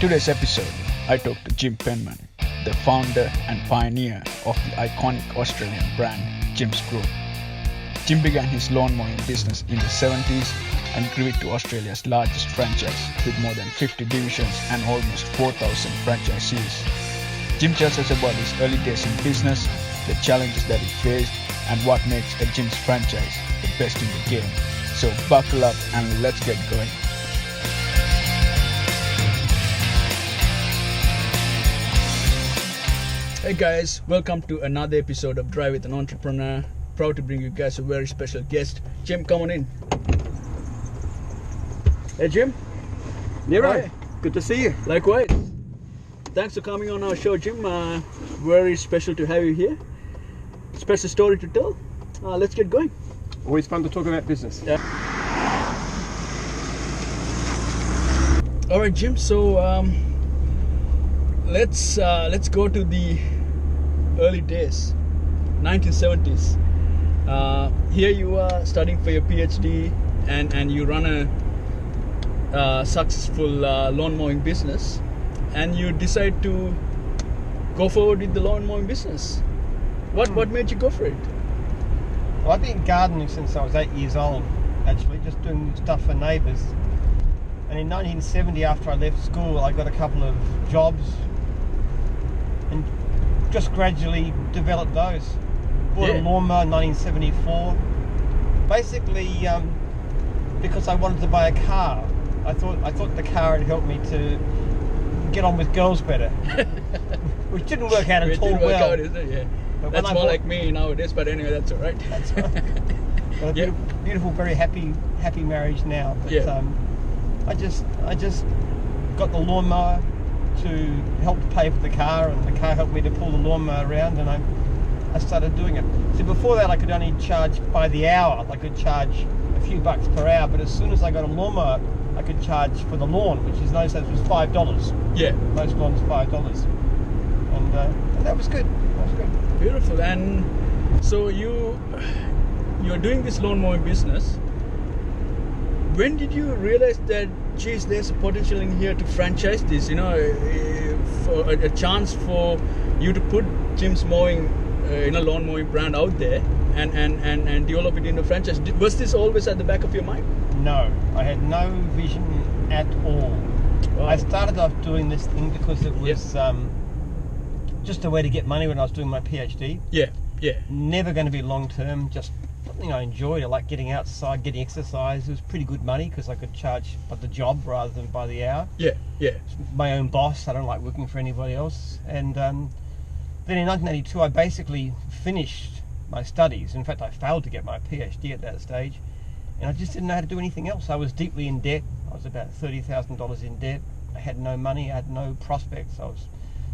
today's episode, I talked to Jim Penman, the founder and pioneer of the iconic Australian brand Jim's Group. Jim began his lawn mowing business in the 70s and grew it to Australia's largest franchise with more than 50 divisions and almost 4,000 franchisees. Jim tells us about his early days in business, the challenges that he faced, and what makes a Jim's franchise the best in the game. So buckle up and let's get going. Hey guys, welcome to another episode of Drive with an Entrepreneur. Proud to bring you guys a very special guest. Jim, come on in. Hey Jim. Nero, Hi. good to see you. Likewise. Thanks for coming on our show, Jim. Very special to have you here. Special story to tell. Let's get going. Always fun to talk about business. Yeah. All right, Jim. So let's go to the early days, 1970s. Here you are studying for your PhD, and you run a successful lawn mowing business, and you decide to go forward with the lawn mowing business. What made you go for it? Well, I've been gardening since I was 8 years old, actually, just doing stuff for neighbours. And in 1970, after I left school, I got a couple of jobs and just gradually developed those. Bought a lawnmower in 1974. Basically, because I wanted to buy a car. I thought the car had helped me to get on with girls better, which didn't work out at all well. Work out, is it? Yeah. But that's more like me nowadays. But anyway, that's all right. That's right. Got a beautiful, very happy marriage now. But, I just got the lawnmower to help pay for the car, and the car helped me to pull the lawnmower around, and I started doing it. So before that, I could only charge by the hour. I could charge a few bucks per hour, but as soon as I got a lawnmower, I could charge for the lawn, which is those days was $5. Yeah. Most lawns $5, and that was good. That was good. Beautiful. And so you're doing this lawn mowing business. When did you realize that, geez, there's a potential in here to franchise this? You know, for a chance for you to put Jim's Mowing, lawn mowing brand out there and develop it in a franchise. Was this always at the back of your mind? No, I had no vision at all. Wow. I started off doing this thing because it was just a way to get money when I was doing my PhD. Yeah. Never going to be long term, just something I enjoyed. I liked getting outside, getting exercise. It was pretty good money because I could charge by the job rather than by the hour. Yeah. My own boss. I don't like working for anybody else. And then in 1982, I basically finished my studies. In fact, I failed to get my PhD at that stage, and I just didn't know how to do anything else. I was deeply in debt. I was about $30,000 in debt. I had no money. I had no prospects. I was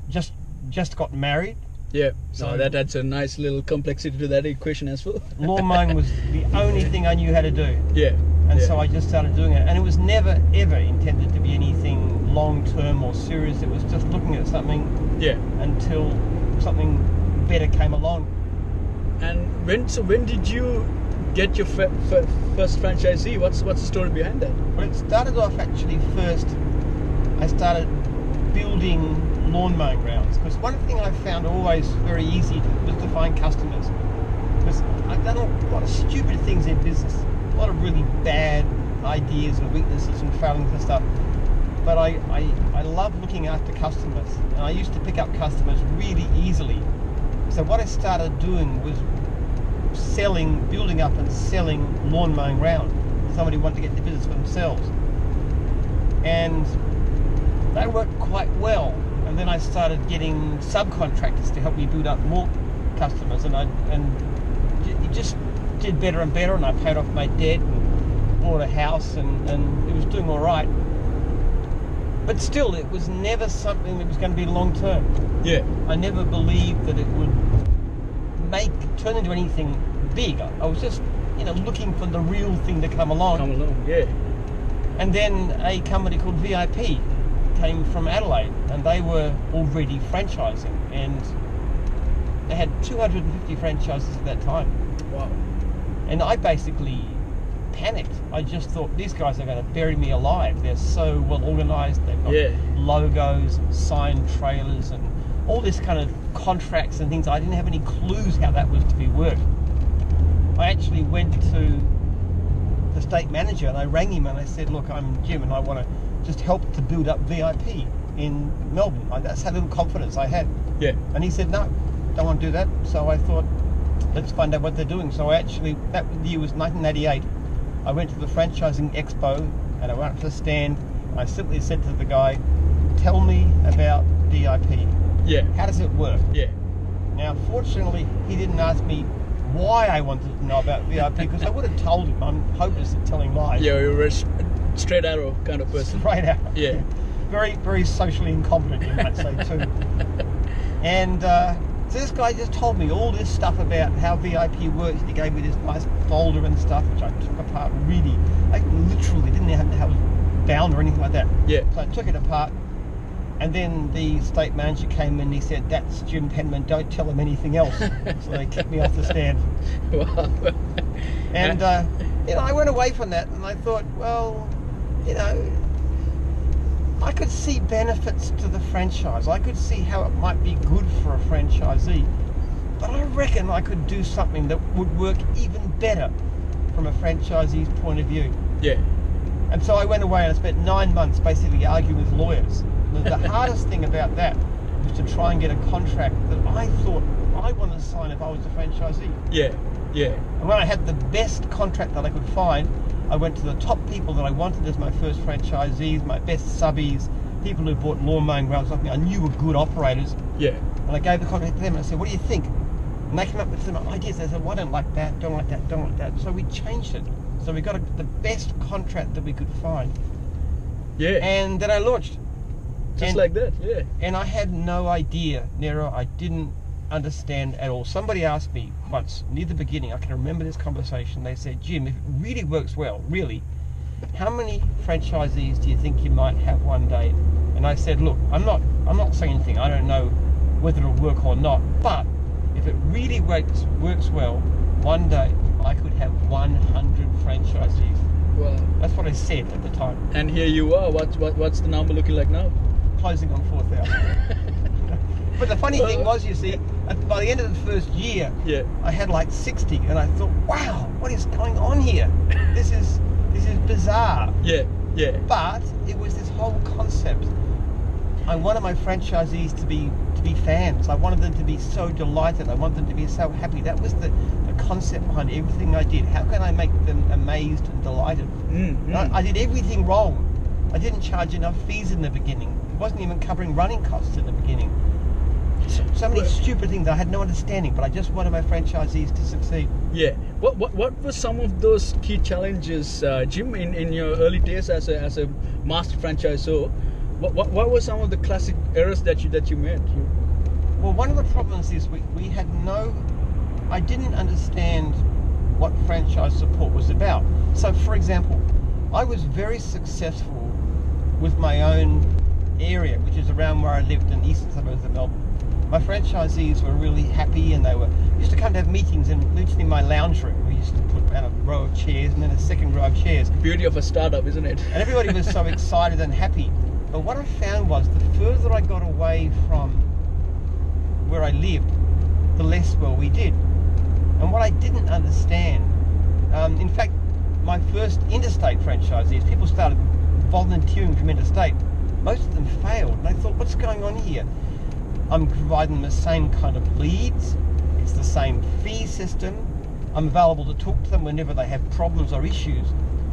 just got married. Yeah, so that adds a nice little complexity to that equation as well. Lawn mowing was the only thing I knew how to do. Yeah. And so I just started doing it. And it was never, ever intended to be anything long-term or serious. It was just looking at something until something better came along. And when did you get your first franchisee? What's the story behind that? Well, it started off actually first, I started building lawn mowing grounds, because one thing I found always very easy was to find customers, because I've done a lot of stupid things in business, a lot of really bad ideas and weaknesses and failings and stuff, but I love looking after customers, and I used to pick up customers really easily. So what I started doing was building up and selling lawn mowing ground. Somebody wanted to get the business for themselves, and that worked quite well. And then I started getting subcontractors to help me build up more customers, and it just did better and better, and I paid off my debt and bought a house, and it was doing all right. But still, it was never something that was going to be long term. Yeah. I never believed that it would turn into anything big. I was just, looking for the real thing to come along. Yeah. And then a company called VIP came from Adelaide, and they were already franchising, and they had 250 franchises at that time. Wow. And I basically panicked. I just thought, these guys are going to bury me alive. They're so well organised. They've got Yeah. logos, signed trailers, and all this kind of contracts and things. I didn't have any clues how that was to be worked. I actually went to the state manager and I rang him and I said, look, I'm Jim and I want to just help to build up VIP in Melbourne. That's how little confidence I had. Yeah. And he said, no, don't want to do that. So I thought, let's find out what they're doing. So I actually, that year was 1988. I went to the franchising expo and I went up to the stand and I simply said to the guy, tell me about VIP. Yeah. How does it work? Yeah. Now, fortunately, he didn't ask me why I wanted to know about VIP because I would have told him. I'm hopeless at telling lies. Yeah, you're a straight arrow kind of person. Straight out. Yeah. Very, very socially incompetent, you might say, too. And so this guy just told me all this stuff about how VIP works. He gave me this nice folder and stuff, which I took apart really. I literally didn't have to have it bound or anything like that. Yeah. So I took it apart. And then the state manager came in and he said, that's Jim Penman, don't tell him anything else. So they kicked me off the stand. Wow. And, I went away from that and I thought, well, I could see benefits to the franchise. I could see how it might be good for a franchisee. But I reckon I could do something that would work even better from a franchisee's point of view. Yeah. And so I went away and I spent 9 months basically arguing with lawyers. The hardest thing about that was to try and get a contract that I thought I wanted to sign if I was a franchisee. Yeah. Yeah. And when I had the best contract that I could find, I went to the top people that I wanted as my first franchisees, my best subbies, people who bought lawn mowing grounds off me I knew were good operators. Yeah. And I gave the contract to them and I said, what do you think? And they came up with some ideas. They said, well, I don't like that, don't like that, don't like that. So we changed it. So we got the best contract that we could find. Yeah. And then I launched. Just like that, yeah. And I had no idea, Nero. I didn't understand at all. Somebody asked me once, near the beginning, I can remember this conversation. They said, Jim, if it really works well, really, how many franchisees do you think you might have one day? And I said, look, I'm not saying anything. I don't know whether it'll work or not. But if it really works well, one day I could have 100 franchisees. Wow. That's what I said at the time. And here you are. What's the number looking like now? Closing on 4,000. But the funny thing was, you see, by the end of the first year, Yeah. I had like 60, and I thought, wow, what is going on here? This is bizarre. Yeah. Yeah. But it was this whole concept. I wanted my franchisees to be fans. I wanted them to be so delighted. I wanted them to be so happy. That was the concept behind everything I did. How can I make them amazed and delighted? I did everything wrong. I didn't charge enough fees in the beginning. It wasn't even covering running costs in the beginning. So many stupid things I had no understanding, but I just wanted my franchisees to succeed. Yeah. What were some of those key challenges, Jim, in your early days as a master franchisor? What were some of the classic errors that you made? Well, one of the problems is I didn't understand what franchise support was about. So, for example, I was very successful with my own area, which is around where I lived in the eastern suburbs of Melbourne. My franchisees were really happy, and they used to come to have meetings in literally my lounge room. We used to put around a row of chairs and then a second row of chairs. Beauty of a startup, isn't it? And everybody was so excited and happy. But what I found was the further I got away from where I lived, the less well we did. And what I didn't understand, in fact, my first interstate franchisees, people started volunteering from interstate. Most of them failed, and I thought, what's going on here? I'm providing them the same kind of leads, it's the same fee system, I'm available to talk to them whenever they have problems or issues,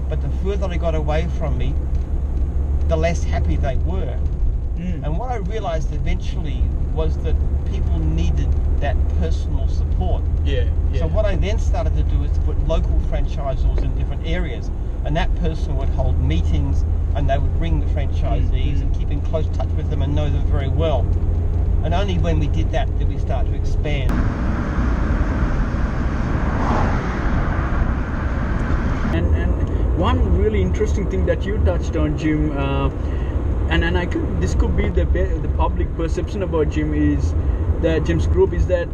but the further they got away from me, the less happy they were. And what I realized eventually was that people needed that personal support. Yeah. So what I then started to do is to put local franchisors in different areas, and that person would hold meetings and they would bring the franchisees and keep in close touch with them and know them very well. And only when we did that did we start to expand. And one really interesting thing that you touched on, Jim, and I think this could be the public perception about Jim is that Jim's group is that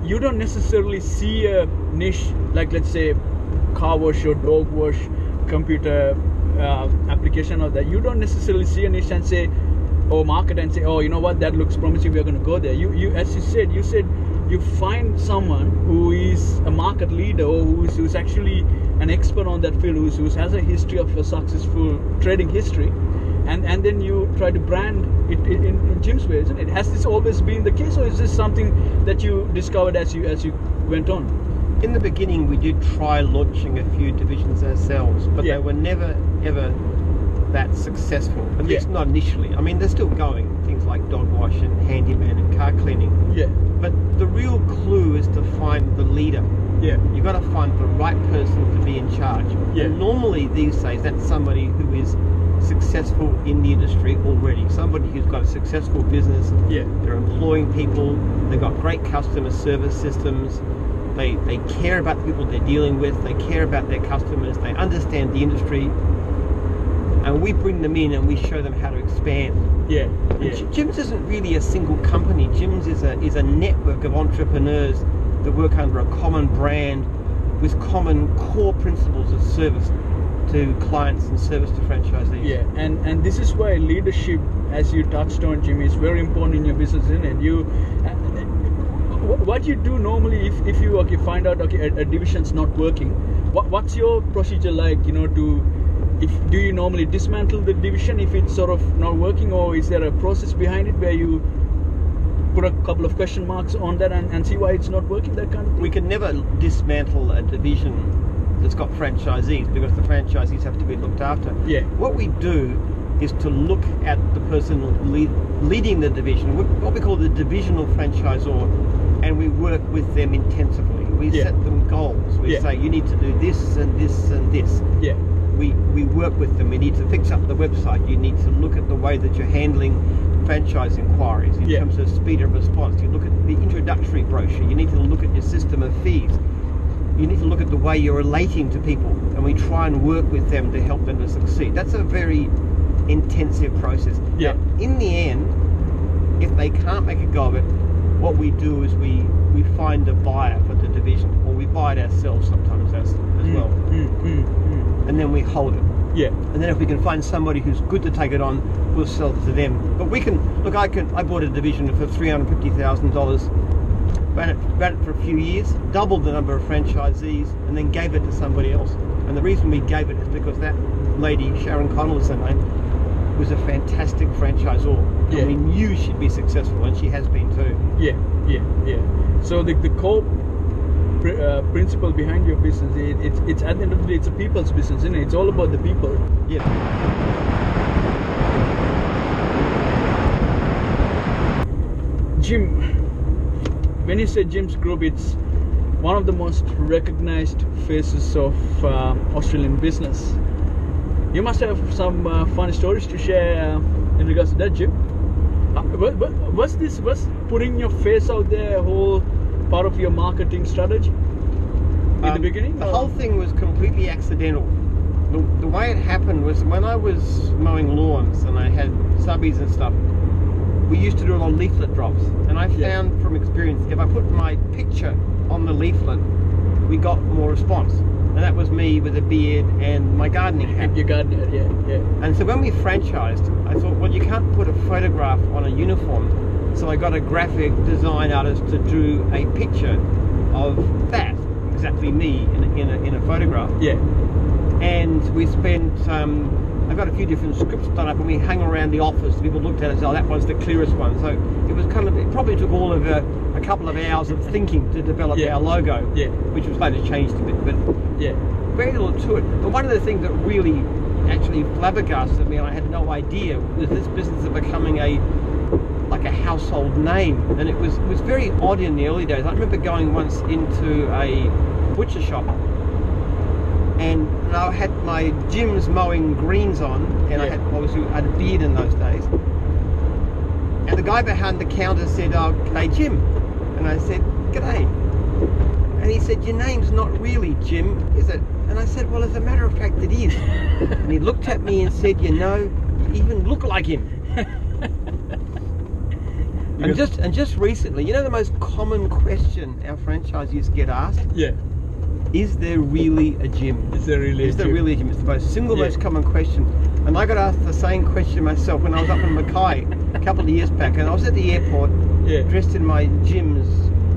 you don't necessarily see a niche, like let's say car wash or dog wash, computer application or that, you don't necessarily see a niche and say, or market and say, oh, you know what, that looks promising, we're going to go there. You as you said you find someone who is a market leader or who's actually an expert on that field, who has a history of a successful trading history, and then you try to brand it in Jim's way, isn't it? Has this always been the case, or is this something that you discovered as you went on? In the beginning, we did try launching a few divisions ourselves, but they were never ever that successful. At least not initially. I mean, they're still going. Things like dog wash and handyman and car cleaning. Yeah. But the real clue is to find the leader. Yeah. You've got to find the right person to be in charge. Yeah. And normally these days, that's somebody who is successful in the industry already. Somebody who's got a successful business. Yeah. They're employing people. They've got great customer service systems. They care about the people they're dealing with. They care about their customers. They understand the industry. And we bring them in and we show them how to expand. Yeah. Jim's isn't really a single company. Jim's is a network of entrepreneurs that work under a common brand with common core principles of service to clients and service to franchisees. Yeah, and this is why leadership, as you touched on, Jim, is very important in your business, isn't it? What you do normally if you find out a division's not working, what's your procedure like? Do you normally dismantle the division if it's sort of not working, or is there a process behind it where you put a couple of question marks on that and see why it's not working, that kind of thing? We can never dismantle a division that's got franchisees, because the franchisees have to be looked after. Yeah. What we do is to look at the person leading the division, what we call the divisional franchisor, and we work with them intensively. We set them goals. We say, you need to do this and this and this. Yeah. We work with them. We need to fix up the website. You need to look at the way that you're handling franchise inquiries in terms of speed of response. You look at the introductory brochure. You need to look at your system of fees. You need to look at the way you're relating to people, and we try and work with them to help them to succeed. That's a very intensive process. Yeah. Now, in the end, if they can't make a go of it, what we do is we find a buyer for the division, or we buy it ourselves sometimes as well. And then we hold it. Yeah. And then if we can find somebody who's good to take it on, we'll sell it to them. But we can look. I bought a division for $350,000, ran it for a few years, doubled the number of franchisees, and then gave it to somebody else. And the reason we gave it is because that lady, Sharon Connell is her name, was a fantastic franchisor. Yeah. And we knew she'd be successful, and she has been too. Yeah. So the core principle behind your business, it's at the end of the day, it's a people's business, isn't it? It's all about the people. Yeah. Jim, when you say Jim's Group, it's one of the most recognized faces of Australian business. You must have some fun stories to share in regards to that, Jim. Was putting your face out there a whole part of your marketing strategy in the beginning? The whole thing was completely accidental. The way it happened was when I was mowing lawns and I had subbies and stuff, we used to do a lot of leaflet drops, and I found from experience, if I put my picture on the leaflet, we got more response. And that was me with a beard and my gardening hat. Your gardening hat, yeah. And so when we franchised, I thought, well, you can't put a photograph on a uniform. So I got a graphic design artist to do a picture of that, exactly me in a photograph. Yeah. And we spent, I got a few different scripts done up, and we hung around the office. People looked at it and said, oh, that one's the clearest one. So it was it probably took all of a couple of hours of thinking to develop our logo, which was later changed a bit, but very little to it. But one of the things that really actually flabbergasted me, and I had no idea, was this business of becoming a household name. And it was very odd in the early days. I remember going once into a butcher shop, and I had my Jim's mowing greens on, and I had a beard in those days. And the guy behind the counter said, oh, g'day, Jim. And I said, g'day. And he said, your name's not really Jim, is it? And I said, well, as a matter of fact, it is. And he looked at me and said, you even look like him. And just recently, the most common question our franchisees get asked is there really a gym? Is there really Is there really a gym? It's the most common question. And I got asked the same question myself when I was up in Mackay a couple of years back, and I was at the airport dressed in my gym's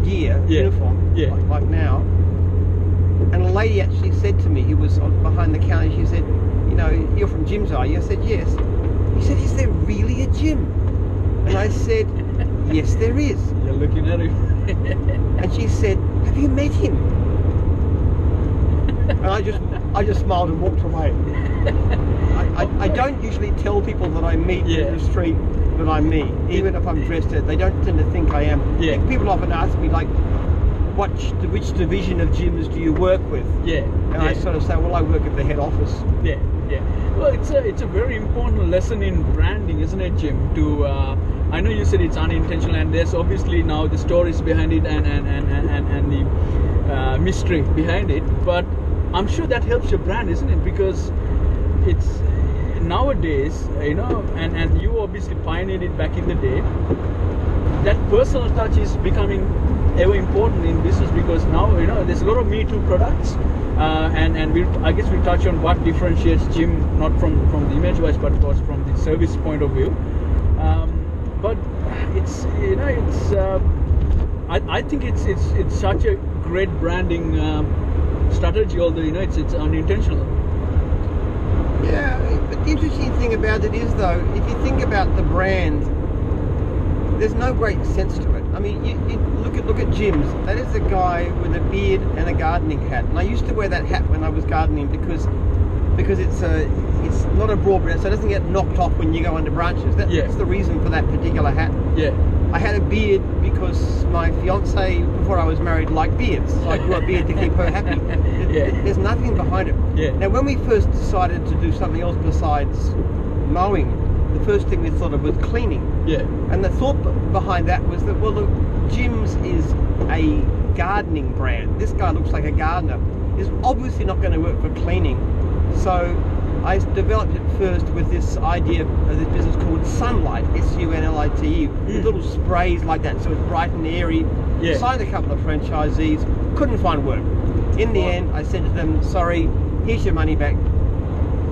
gear, uniform, like now. And a lady actually said to me, who was behind the counter, she said, you know, you're from gyms, are you? I said, yes. He said, is there really a gym? And I said, yes, there is. You're looking at him. And she said, have you met him? And I just smiled and walked away. I don't usually tell people that I meet in the street that I'm me, even if I'm dressed it. They don't tend to think I am. People often ask me, like, which division of gyms do you work with? And I sort of say, well, I work at the head office. Well, it's a very important lesson in branding, isn't it, Jim? To I know you said it's unintentional, and there's obviously now the stories behind it and the mystery behind it, but I'm sure that helps your brand, isn't it? Because it's nowadays, you know, and you obviously pioneered it back in the day. That personal touch is becoming ever important in business, because now, you know, there's a lot of Me Too products, and I guess we touch on what differentiates Jim, not from the image wise, but was from the service point of view. But it's, you know, it's I think it's such a great branding strategy, although, you know, it's unintentional. Yeah, but the interesting thing about it is, though, if you think about the brand, there's no great sense to it. I mean, you look at Jim's. That is a guy with a beard and a gardening hat, and I used to wear that hat when I was gardening because it's not a broad brand, so it doesn't get knocked off when you go under branches. That's the reason for that particular hat. I had a beard because my fiance, before I was married, liked beards, so I grew a beard to keep her happy. There's nothing behind it. Now, when we first decided to do something else besides mowing, the first thing we thought of was cleaning. And the thought behind that was that, well, look, Jim's is a gardening brand. This guy looks like a gardener. It's obviously not going to work for cleaning. So I developed it first with this idea of this business called Sunlight, Sunlite, with little sprays like that, so it's bright and airy. Signed a couple of franchisees, couldn't find work. In the end, I said to them, sorry, here's your money back.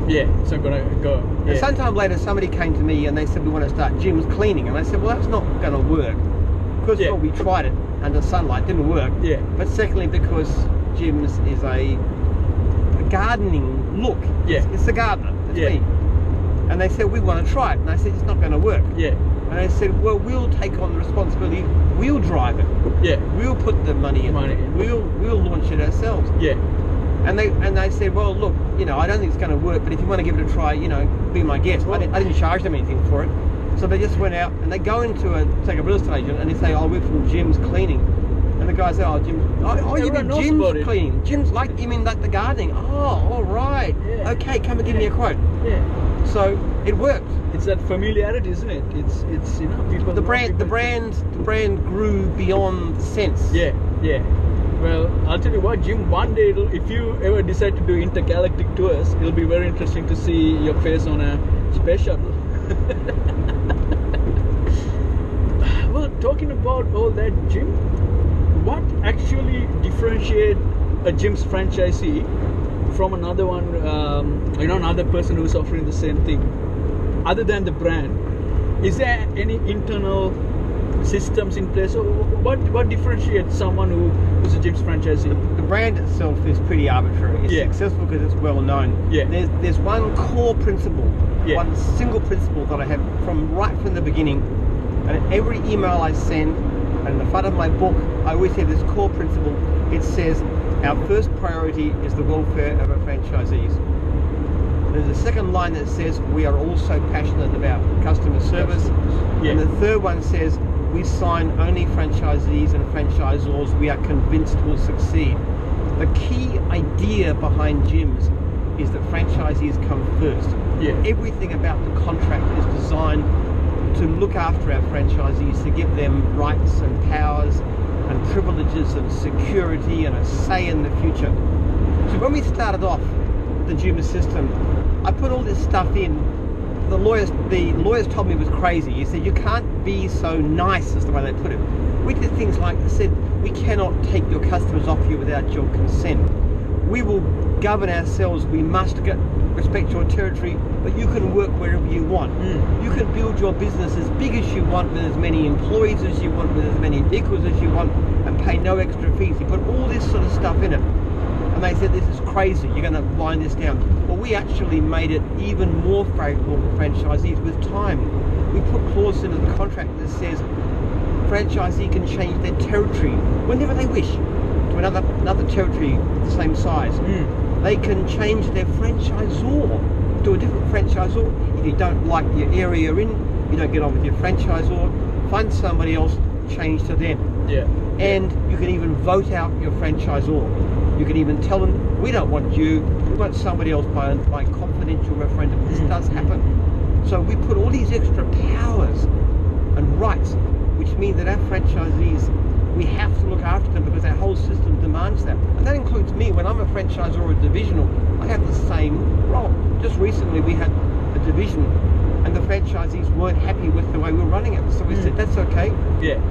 It's not gonna go. And sometime later, somebody came to me and they said, we want to start Jim's Cleaning. And I said, well, that's not going to work. First of all, we tried it under Sunlight, didn't work. But secondly, because Jim's is a gardening look. It's a gardener. It's me. And they said, we want to try it. And I said, it's not going to work. And I said, well, we'll take on the responsibility. We'll drive it. We'll put the money in. We'll launch it ourselves. And they said, well, look, you know, I don't think it's going to work, but if you want to give it a try, you know, be my guest. I didn't charge them anything for it. So they just went out and they go into a real estate agent and they say, oh, we're from Jim's Cleaning. And the guy said, oh, Jim, you mean Jim's Cleaning? Jim's, like, you mean like the gardening? Oh, all right. Okay, come and give me a quote. So it worked. It's that familiarity, isn't it? It's you know, people. The brand grew beyond sense. Well, I'll tell you what, Jim, one day, if you ever decide to do intergalactic tours, it'll be very interesting to see your face on a space shuttle. Well, talking about all that, Jim, what actually differentiates a Jim's franchisee from another one, you know, another person who's offering the same thing, other than the brand? Is there any internal systems in place? So what differentiates someone who's a Jim's franchisee? The brand itself is pretty arbitrary. It's successful because it's well known. There's one core principle, one single principle that I have right from the beginning, and every email I send, and in the front of my book, I always have this core principle. It says, our first priority is the welfare of our franchisees. There's a second line that says, we are also passionate about customer service. And the third one says, we sign only franchisees and franchisors we are convinced will succeed. The key idea behind Jim's is that franchisees come first. Everything about the contract is designed to look after our franchisees, to give them rights and powers and privileges and security and a say in the future. So when we started off the Jim's system, I put all this stuff in. The lawyers told me it was crazy. He said, you can't be so nice, is the way they put it. We did things like, they said, we cannot take your customers off you without your consent. we will govern ourselves. We must respect your territory, but you can work wherever you want. You can build your business as big as you want, with as many employees as you want, with as many vehicles as you want, and pay no extra fees. You put all this sort of stuff in it. And they said, this is crazy, you're going to wind this down. Well, we actually made it even more favourable for franchisees with time. We put clauses into the contract that says franchisee can change their territory whenever they wish to another territory the same size. They can change their franchisor to a different franchisor. If you don't like the area you're in, you don't get on with your franchisor, find somebody else, change to them. And you can even vote out your franchisor. You can even tell them, we don't want you, we want somebody else by confidential referendum. This does happen. So we put all these extra powers and rights, which mean that our franchisees, we have to look after them because our whole system demands that. And that includes me. When I'm a franchisor or a divisional, I have the same role. Just recently we had a division and the franchisees weren't happy with the way we were running it. So we said, that's okay.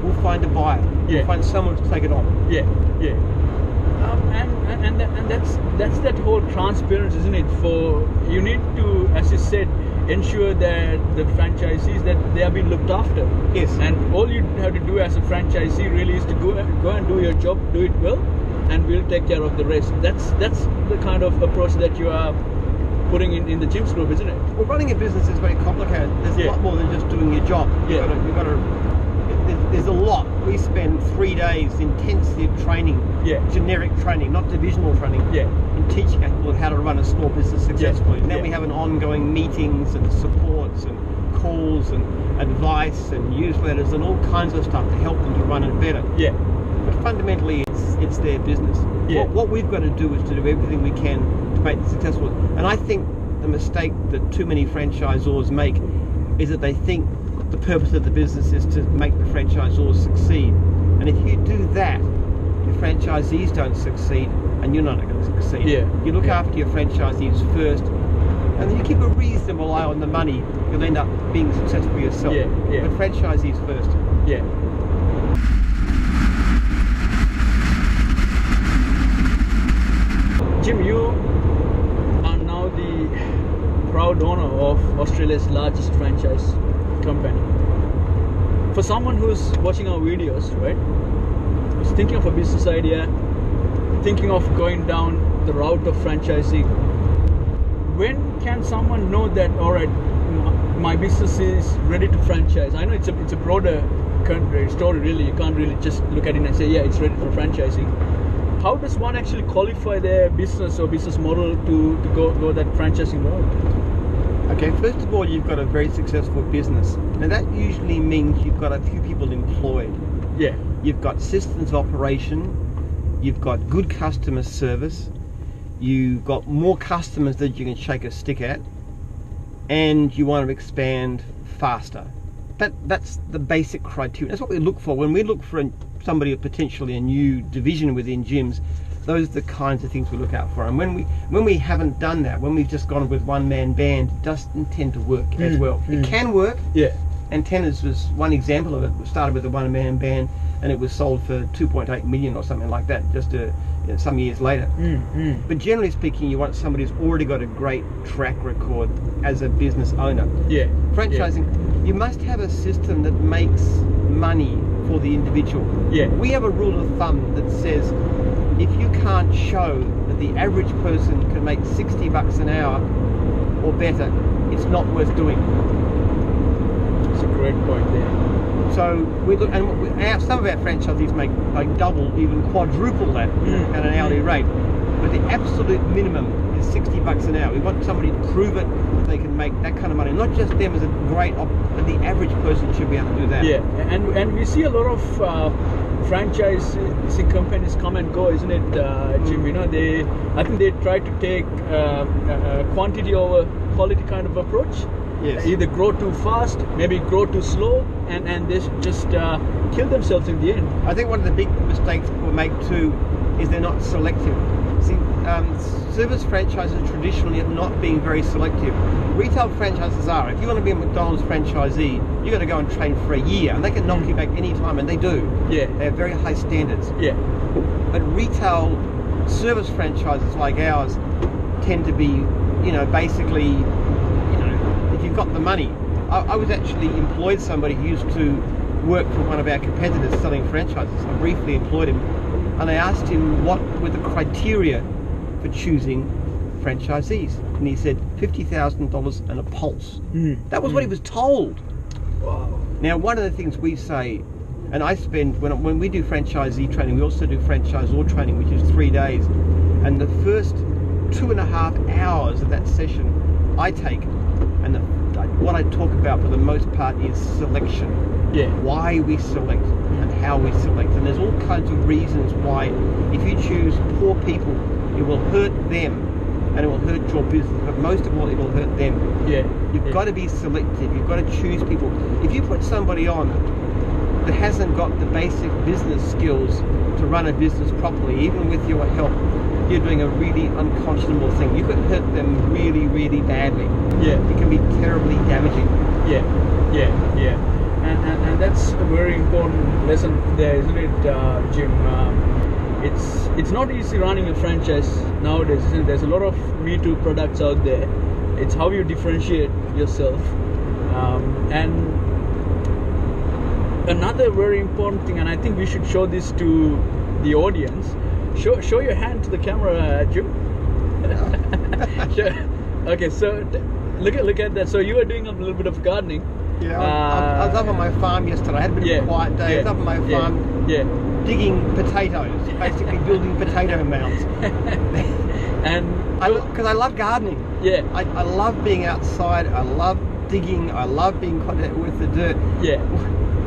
We'll find a buyer. We'll find someone to take it on. And that's that whole transparency, isn't it? For you need to, as you said, ensure that the franchisees, that they are being looked after. And all you have to do as a franchisee really is to go and do your job, do it well, and we'll take care of the rest. That's the kind of approach that you are putting in the Jim's Group, isn't it? Well, running a business is very complicated. There's a lot more than just doing your job. There's a lot. We spend 3 days intensive training, generic training, not divisional training, in teaching people how to run a small business successfully. And then we have an ongoing meetings and supports and calls and advice and newsletters and all kinds of stuff to help them to run it better. But fundamentally, it's their business. What we've got to do is to do everything we can to make it successful. And I think the mistake that too many franchisors make is that they think the purpose of the business is to make the franchisors succeed. And if you do that, your franchisees don't succeed and you're not going to succeed. You look after your franchisees first, and then you keep a reasonable eye on the money, you'll end up being successful yourself. But franchisees first. Jim, you are now the proud owner of Australia's largest franchise company. For someone who's watching our videos, right, who's thinking of a business idea, thinking of going down the route of franchising, when can someone know that, all right, my business is ready to franchise? I know it's a broader story, really. You can't really just look at it and say, yeah, it's ready for franchising. How does one actually qualify their business or business model to go that franchising route? Okay, first of all, you've got a very successful business. Now that usually means you've got a few people employed. You've got systems of operation, you've got good customer service, you've got more customers that you can shake a stick at, and you want to expand faster. That's the basic criteria. That's what we look for. When we look for somebody, potentially a new division within gyms, those are the kinds of things we look out for. And when we haven't done that, when we've just gone with one-man band, it doesn't tend to work as well. It can work. And Tennis was one example of it. We started with a one-man band and it was sold for 2.8 million or something like that, just some years later. But generally speaking, you want somebody who's already got a great track record as a business owner. Franchising, you must have a system that makes money for the individual. We have a rule of thumb that says if you can't show that the average person can make 60 bucks an hour or better, it's not worth doing. That's a great point there. So we look, and some of our franchisees make like double, even quadruple that at an hourly rate. But the absolute minimum is 60 bucks an hour. We want somebody to prove it that they can make that kind of money. Not just them as a great, but the average person should be able to do that. And we see a lot of franchising companies come and go, isn't it, Jim? You know, I think they try to take quantity over quality kind of approach. Either grow too fast, maybe grow too slow, and they just kill themselves in the end. I think one of the big mistakes people make too is they're not selective. See, service franchises traditionally have not been very selective. Retail franchises are. If you want to be a McDonald's franchisee, you've got to go and train for a year, and they can knock you back any time, and they do. They have very high standards. But retail service franchises like ours tend to be, basically, if you've got the money. I was actually employed somebody who used to work for one of our competitors selling franchises. I briefly employed him, and I asked him what were the criteria for choosing franchisees, and he said $50,000 and a pulse. That was what he was told. Wow. Now, one of the things we say, and I spend, when we do franchisee training, we also do franchisor training, which is 3 days, and the first 2.5 hours of that session I take, and what I talk about for the most part is selection. Yeah. Why we select and how we select, and there's all kinds of reasons why. If you choose poor people, it will hurt them and it will hurt your business, but most of all it will hurt them. You've got to be selective. You've got to choose people. If you put somebody on that hasn't got the basic business skills to run a business properly, even with your help, you're doing a really unconscionable thing. You could hurt them really, really badly. It can be terribly damaging. And that's a very important lesson there, isn't it, Jim? It's not easy running a franchise nowadays, isn't it? There's a lot of Me Too products out there. It's how you differentiate yourself. And another very important thing, and I think we should show this to the audience. Show your hand to the camera, Jim. Okay, so look at that. So you were doing a little bit of gardening. I was up on my farm yesterday. I had a bit of a quiet day. I was up on my farm digging potatoes, basically building potato mounds. And because I love gardening. I love being outside. I love digging. I love being in contact with the dirt.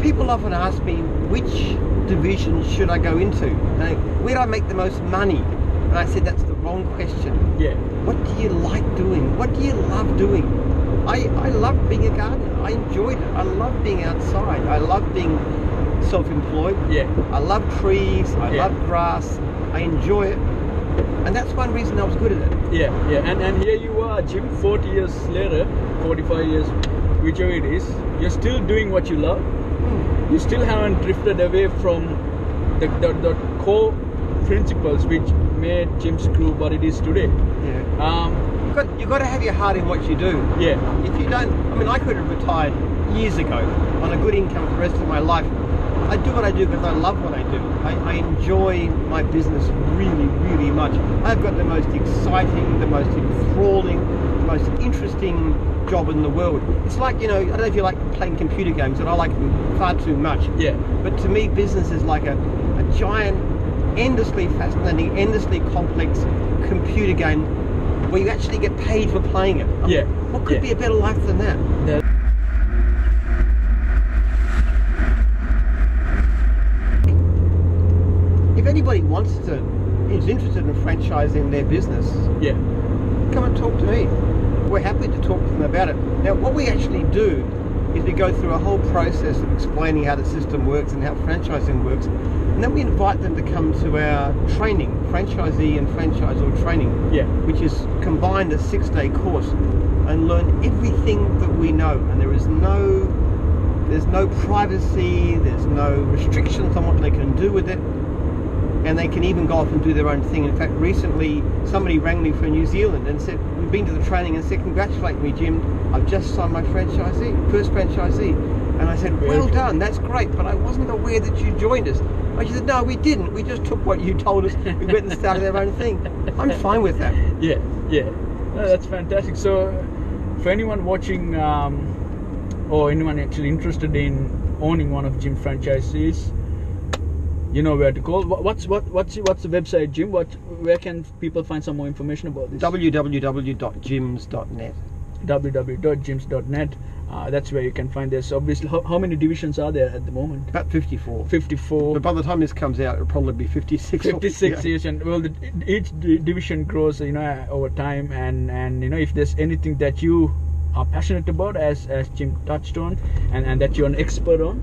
People often ask me, which division should I go into? Where do I make the most money? And I said, that's the wrong question. What do you like doing? What do you love doing? I love being a gardener. I enjoyed it. I love being outside. I love being self-employed. I love trees. I love grass. I enjoy it. And that's one reason I was good at it. And here you are, Jim, 40 years later, 45 years, whichever it is, you're still doing what you love. You still haven't drifted away from the core principles which made Jim's Group what it is today. You've got to have your heart in what you do. If you don't, I could have retired years ago on a good income for the rest of my life. I do what I do because I love what I do. I enjoy my business really, really much. I've got the most exciting, the most enthralling, the most interesting job in the world. It's like, I don't know if you like playing computer games, and I like them far too much. But to me, business is like a giant, endlessly fascinating, endlessly complex computer game where you actually get paid for playing it. What could be a better life than that? If anybody is interested in franchising their business, come and talk to me. We're happy to talk to them about it. Now, what we actually do is we go through a whole process of explaining how the system works and how franchising works, and then we invite them to come to our training, franchisee and franchisor training, which is combined a 6-day course, and learn everything that we know. And there's no privacy, there's no restrictions on what they can do with it, and they can even go off and do their own thing. In fact, recently somebody rang me from New Zealand and said, we've been to the training, and said, congratulate me, Jim, I've just signed my first franchisee. And I said, well done, that's great, but I wasn't aware that you joined us. And she said, no, we didn't, we just took what you told us, we went and started our own thing. I'm fine with that. No, that's fantastic. So for anyone watching or anyone actually interested in owning one of Jim's franchisees, you know where to call. What's the website, Jim? Where can people find some more information about this? www.jims.net. www.jims.net. That's where you can find this. Obviously, how many divisions are there at the moment? About 54. 54. But by the time this comes out, it'll probably be 56. 56 years, and well, each division grows, over time. And if there's anything that you are passionate about, as Jim touched on, and that you're an expert on,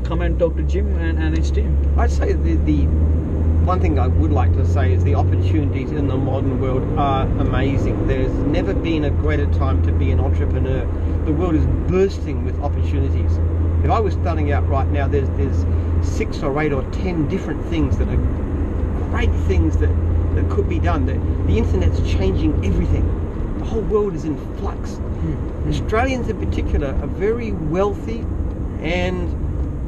come and talk to Jim and his team. I'd say the one thing I would like to say is the opportunities in the modern world are amazing. There's never been a greater time to be an entrepreneur. The world is bursting with opportunities. If I was starting out right now, there's 6 or 8 or 10 different things that are great things that that could be done. The internet's changing everything. The whole world is in flux. Australians in particular are very wealthy and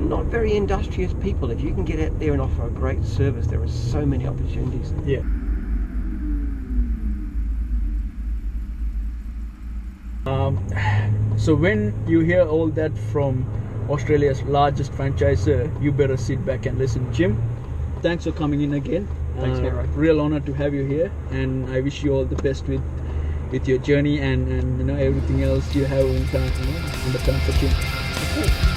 not very industrious people. If you can get out there and offer a great service, there are so many opportunities. Yeah. So when you hear all that from Australia's largest franchisor, you better sit back and listen. Jim, thanks for coming in again. Thanks, Hero. Real honor to have you here, and I wish you all the best with your journey and everything else you have in time, on the time for Jim.